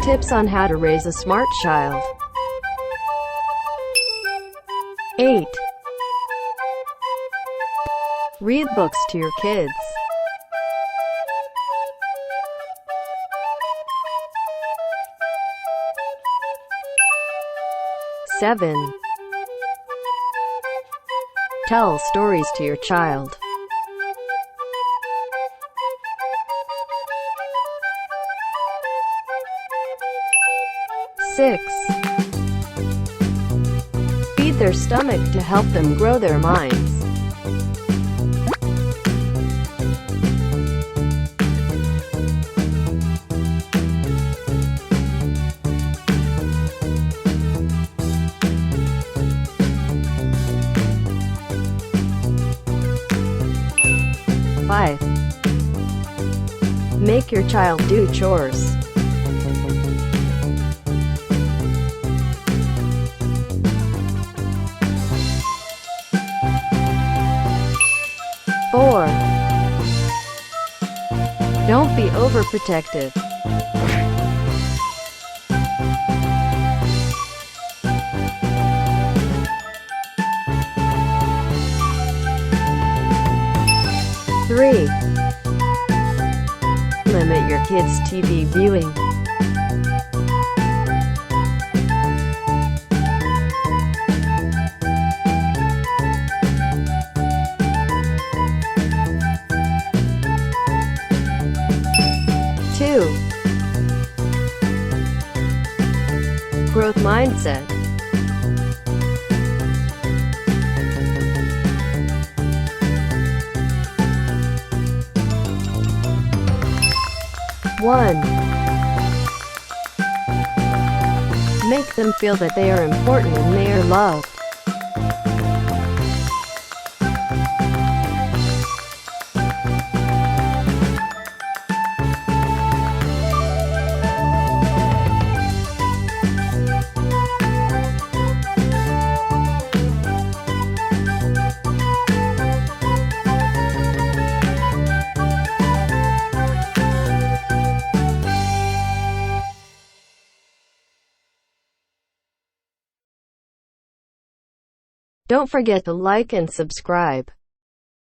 Tips on how to raise a smart child. 8. Read books to your kids. 7. Tell stories to your child. 6. Feed their stomach to help them grow their minds. 5. Make your child do chores. 4. Don't be overprotective. 3. Limit your kids' TV viewing. 2. Growth mindset. 1. Make them feel that they are important and they are loved. 'Don't forget to like and subscribe.